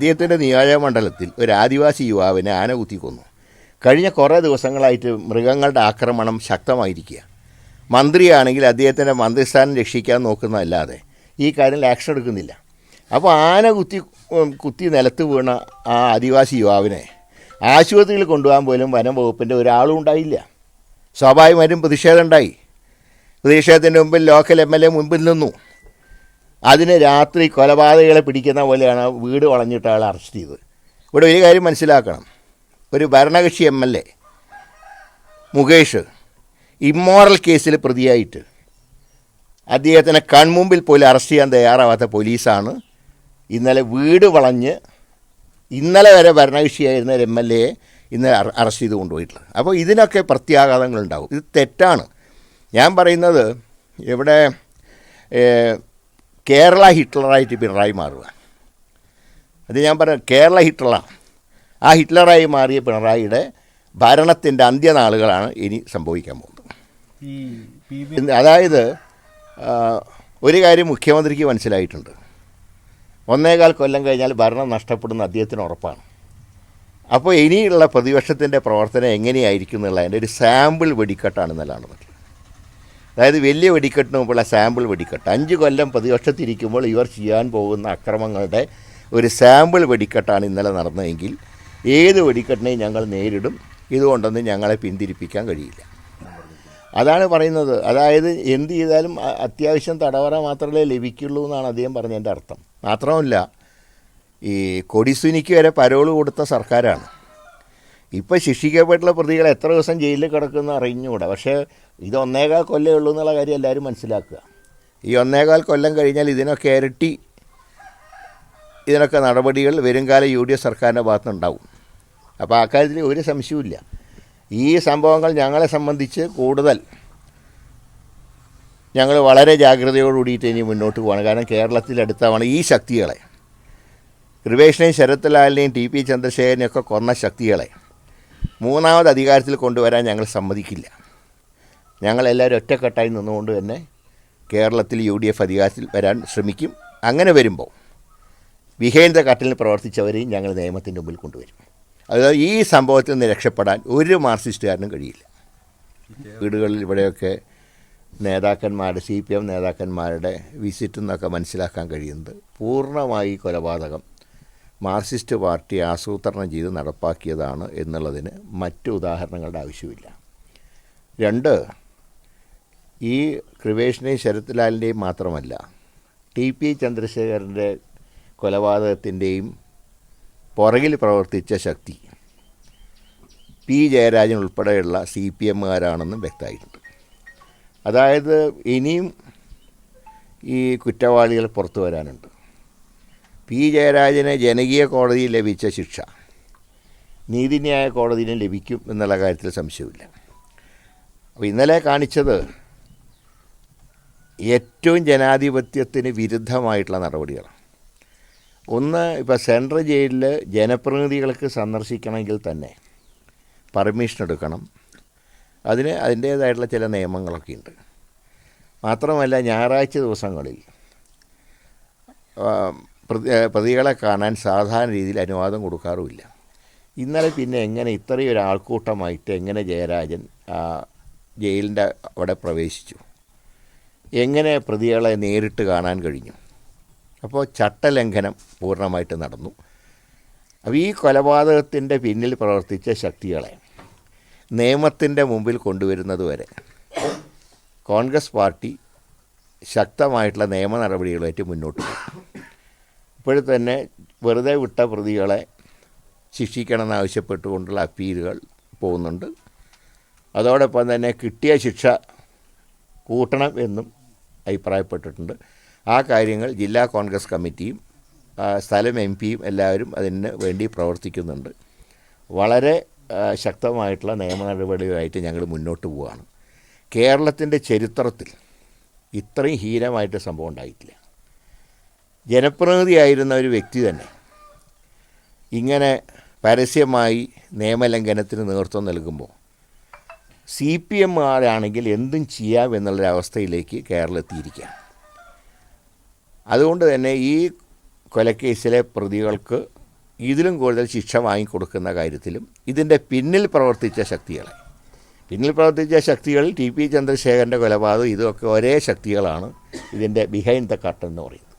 അദ്ദേഹത്തിൻ്റെ നിയോജകമണ്ഡലത്തിൽ ഒരു ആദിവാസി യുവാവിനെ ആന കുത്തിക്കൊന്നു. കഴിഞ്ഞ കുറേ ദിവസങ്ങളായിട്ട് മൃഗങ്ങളുടെ ആക്രമണം ശക്തമായിരിക്കുക. മന്ത്രിയാണെങ്കിൽ അദ്ദേഹത്തിൻ്റെ മന്ത്രിസ്ഥാനം രക്ഷിക്കാൻ നോക്കുന്നതല്ലാതെ ഈ കാര്യത്തിൽ ആക്ഷൻ എടുക്കുന്നില്ല. അപ്പോൾ ആന കുത്തി നിലത്ത് വീണ ആ ആദിവാസി യുവാവിനെ ആശുപത്രിയിൽ കൊണ്ടുപോകാൻ പോലും വനം വകുപ്പിൻ്റെ ഒരാളും ഉണ്ടായില്ല. സ്വാഭാവികമായിട്ടും പ്രതിഷേധം ഉണ്ടായി. പ്രതിഷേധത്തിൻ്റെ മുമ്പിൽ ലോക്കൽ MLA മുമ്പിൽ നിന്നു. അതിന് രാത്രി കൊലപാതകളെ പിടിക്കുന്ന പോലെയാണ് വീട് വളഞ്ഞിട്ട് ആളെ അറസ്റ്റ് ചെയ്തത്. ഇവിടെ ഒരു കാര്യം മനസ്സിലാക്കണം, ഒരു ഭരണകക്ഷി MLA മുകേഷ് ഇമ്മോറൽ കേസിൽ പ്രതിയായിട്ട് അദ്ദേഹത്തിനെ കൺമുമ്പിൽ പോലും അറസ്റ്റ് ചെയ്യാൻ തയ്യാറാവാത്ത പോലീസാണ് ഇന്നലെ വീട് വളഞ്ഞ് ഇന്നലെ വരെ ഭരണകക്ഷിയായിരുന്ന ഒരു MLA ഇന്ന് അറസ്റ്റ് ചെയ്ത് കൊണ്ടുപോയിട്ടുള്ളത്. അപ്പോൾ ഇതിനൊക്കെ പ്രത്യാഘാതങ്ങളുണ്ടാവും. ഇത് തെറ്റാണ്. ഞാൻ പറയുന്നത് ഇവിടെ കേരള ഹിറ്റ്ലറായിട്ട് പിണറായി മാറുക. അത് ഞാൻ പറയാം, കേരള ഹിറ്റ്ലറാണ്. ആ ഹിറ്റ്ലറായി മാറിയ പിണറായിയുടെ ഭരണത്തിൻ്റെ അന്ത്യനാളുകളാണ് ഇനി സംഭവിക്കാൻ പോകുന്നത്. അതായത് ഒരു കാര്യം മുഖ്യമന്ത്രിക്ക് മനസ്സിലായിട്ടുണ്ട്, 1.25 കൊല്ലം കഴിഞ്ഞാൽ ഭരണം നഷ്ടപ്പെടുന്ന അദ്ദേഹത്തിന് ഉറപ്പാണ്. അപ്പോൾ ഇനിയുള്ള പ്രതിപക്ഷത്തിൻ്റെ പ്രവർത്തനം എങ്ങനെയായിരിക്കും എന്നുള്ളതിൻ്റെ ഒരു സാമ്പിൾ വെടിക്കെട്ടാണ് ഇന്നലാണ് പറ്റുന്നത്. അതായത് വലിയ വെടിക്കെട്ടിന് മുമ്പുള്ള സാമ്പിൾ വെടിക്കെട്ട്. 5 കൊല്ലം പ്രതിപക്ഷത്തിരിക്കുമ്പോൾ ഇവർ ചെയ്യാൻ പോകുന്ന അക്രമങ്ങളുടെ ഒരു സാമ്പിൾ വെടിക്കെട്ടാണ് ഇന്നലെ നടന്നതെങ്കിൽ ഏത് വെടിക്കെട്ടിനെയും ഞങ്ങൾ നേരിടും. ഇതുകൊണ്ടൊന്നും ഞങ്ങളെ പിന്തിരിപ്പിക്കാൻ കഴിയില്ല. അതാണ് പറയുന്നത്. അതായത് എന്ത് ചെയ്താലും അത്യാവശ്യം തടവറ മാത്രമേ ലഭിക്കുള്ളൂ എന്നാണ് അദ്ദേഹം പറഞ്ഞതിൻ്റെ അർത്ഥം. മാത്രമല്ല, ഈ കൊടിസുനിക്ക് വരെ പരോള് കൊടുത്ത സർക്കാരാണ്. ഇപ്പോൾ ശിക്ഷിക്കപ്പെട്ടുള്ള പ്രതികൾ എത്ര ദിവസം ജയിലിൽ കിടക്കുന്ന അറിഞ്ഞുകൂടാ. പക്ഷേ ഇത് 1.25 കൊല്ലമേ ഉള്ളൂ എന്നുള്ള കാര്യം എല്ലാവരും മനസ്സിലാക്കുക. ഈ 1.25 കൊല്ലം കഴിഞ്ഞാൽ ഇതിനൊക്കെ ഇരട്ടി ഇതിനൊക്കെ നടപടികൾ വരുംകാല UDF സർക്കാരിൻ്റെ ഭാഗത്തുനിന്നുണ്ടാവും. അപ്പോൾ ആ കാര്യത്തിൽ ഒരു സംശയവുമില്ല. ഈ സംഭവങ്ങൾ ഞങ്ങളെ സംബന്ധിച്ച് കൂടുതൽ ഞങ്ങൾ വളരെ ജാഗ്രതയോടുകൂടിയിട്ട് ഇനി മുന്നോട്ട് പോകണം. കാരണം കേരളത്തിൽ അടുത്താണ് ഈ ശക്തികളെ, കൃപേഷിനെയും ശരത് ലാലിനെയും TP ചന്ദ്രശേഖരനെയൊക്കെ കൊന്ന ശക്തികളെ മൂന്നാമത് അധികാരത്തിൽ കൊണ്ടുവരാൻ ഞങ്ങൾ സമ്മതിക്കില്ല. ഞങ്ങളെല്ലാവരും ഒറ്റക്കെട്ടായി നിന്നുകൊണ്ട് തന്നെ കേരളത്തിൽ UDF അധികാരത്തിൽ വരാൻ ശ്രമിക്കും. അങ്ങനെ വരുമ്പോൾ ബിഹൈൻഡ് ദ കർട്ടനിൽ പ്രവർത്തിച്ചവരെയും ഞങ്ങൾ നിയമത്തിൻ്റെ മുമ്പിൽ കൊണ്ടുവരും. അതായത് ഈ സംഭവത്തിൽ നിന്ന് രക്ഷപ്പെടാൻ ഒരു മാർക്സിസ്റ്റുകാരനും കഴിയില്ല. വീടുകളിൽ ഇവിടെയൊക്കെ നേതാക്കന്മാരുടെ CPM നേതാക്കന്മാരുടെ വിസിറ്റ് എന്നൊക്കെ മനസ്സിലാക്കാൻ കഴിയുന്നത് പൂർണ്ണമായി കൊലപാതകം മാർക്സിസ്റ്റ് പാർട്ടി ആസൂത്രണം ചെയ്ത് നടപ്പാക്കിയതാണ് എന്നുള്ളതിന് മറ്റു ഉദാഹരണങ്ങളുടെ ആവശ്യമില്ല. 2, ഈ കൃപേഷിനെയും ശരത് ലാലിൻ്റെയും മാത്രമല്ല TP ചന്ദ്രശേഖരൻ്റെ കൊലപാതകത്തിൻ്റെയും പുറകിൽ പ്രവർത്തിച്ച ശക്തി P ജയരാജൻ ഉൾപ്പെടെയുള്ള CPMകാരാണെന്നും വ്യക്തമായിട്ടുണ്ട്. അതായത് ഇനിയും ഈ കുറ്റവാളികൾ പുറത്തു വരാനുണ്ട്. P ജയരാജന് ജനകീയ കോടതിയിൽ ലഭിച്ച ശിക്ഷ നീതിന്യായ കോടതിയിലും ലഭിക്കും എന്നുള്ള കാര്യത്തിൽ സംശയമില്ല. അപ്പോൾ ഇന്നലെ കാണിച്ചത് ഏറ്റവും ജനാധിപത്യത്തിന് വിരുദ്ധമായിട്ടുള്ള നടപടികളാണ്. ഒന്ന്, ഇപ്പോൾ സെൻട്രൽ ജയിലിൽ ജനപ്രതിനിധികൾക്ക് സന്ദർശിക്കണമെങ്കിൽ തന്നെ പെർമിഷൻ എടുക്കണം. അതിന് അതിൻ്റേതായിട്ടുള്ള ചില നിയമങ്ങളൊക്കെ ഉണ്ട്. മാത്രമല്ല, ഞായറാഴ്ച ദിവസങ്ങളിൽ പ്രതികളെ കാണാൻ സാധാരണ രീതിയിൽ അനുവാദം കൊടുക്കാറുമില്ല. ഇന്നലെ പിന്നെ എങ്ങനെ ഇത്രയും ഒരു ആൾക്കൂട്ടമായിട്ട് എങ്ങനെ ജയരാജൻ ജയിലിൻ്റെ അവിടെ പ്രവേശിച്ചു? എങ്ങനെ പ്രതികളെ നേരിട്ട് കാണാൻ കഴിഞ്ഞു? അപ്പോൾ ചട്ടലംഘനം പൂർണ്ണമായിട്ട് നടന്നു. അപ്പോൾ ഈ കൊലപാതകത്തിൻ്റെ പിന്നിൽ പ്രവർത്തിച്ച ശക്തികളെ നിയമത്തിൻ്റെ മുമ്പിൽ കൊണ്ടുവരുന്നതുവരെ കോൺഗ്രസ് പാർട്ടി ശക്തമായിട്ടുള്ള നിയമ നടപടികളുമായിട്ട് മുന്നോട്ട് പോകും. ഇപ്പോഴും തന്നെ വെറുതെ വിട്ട പ്രതികളെ ശിക്ഷിക്കണമെന്ന് ആവശ്യപ്പെട്ടുകൊണ്ടുള്ള അപ്പീലുകൾ പോകുന്നുണ്ട്. അതോടൊപ്പം തന്നെ കിട്ടിയ ശിക്ഷ കൂട്ടണം എന്നും അഭിപ്രായപ്പെട്ടിട്ടുണ്ട്. ആ കാര്യങ്ങൾ ജില്ലാ കോൺഗ്രസ് കമ്മിറ്റിയും സ്ഥലം MPയും എല്ലാവരും അതിന് വേണ്ടി പ്രവർത്തിക്കുന്നുണ്ട്. വളരെ ശക്തമായിട്ടുള്ള നിയമ നടപടികളായിട്ട് ഞങ്ങൾ മുന്നോട്ട് പോവുകയാണ്. കേരളത്തിൻ്റെ ചരിത്രത്തിൽ ഇത്രയും ഹീനമായിട്ട് സംഭവം ഉണ്ടായിട്ടില്ല. ജനപ്രതിനിധിയായിരുന്ന ഒരു വ്യക്തി തന്നെ ഇങ്ങനെ പരസ്യമായി നിയമലംഘനത്തിന് നേതൃത്വം നൽകുമ്പോൾ CPMകാരാണെങ്കിൽ എന്തും ചെയ്യാം എന്നുള്ളൊരവസ്ഥയിലേക്ക് കേരളം എത്തിയിരിക്കുകയാണ്. അതുകൊണ്ട് തന്നെ ഈ കൊലക്കേസിലെ പ്രതികൾക്ക് ഇതിലും കൂടുതൽ ശിക്ഷ വാങ്ങിക്കൊടുക്കുന്ന കാര്യത്തിലും ഇതിൻ്റെ പിന്നിൽ പ്രവർത്തിച്ച ശക്തികളിൽ ടി പി ചന്ദ്രശേഖരൻ്റെ കൊലപാതകം ഇതൊക്കെ ഒരേ ശക്തികളാണ് ഇതിൻ്റെ ബിഹൈൻഡ് ദ കർട്ടൻ എന്ന് പറയുന്നത്.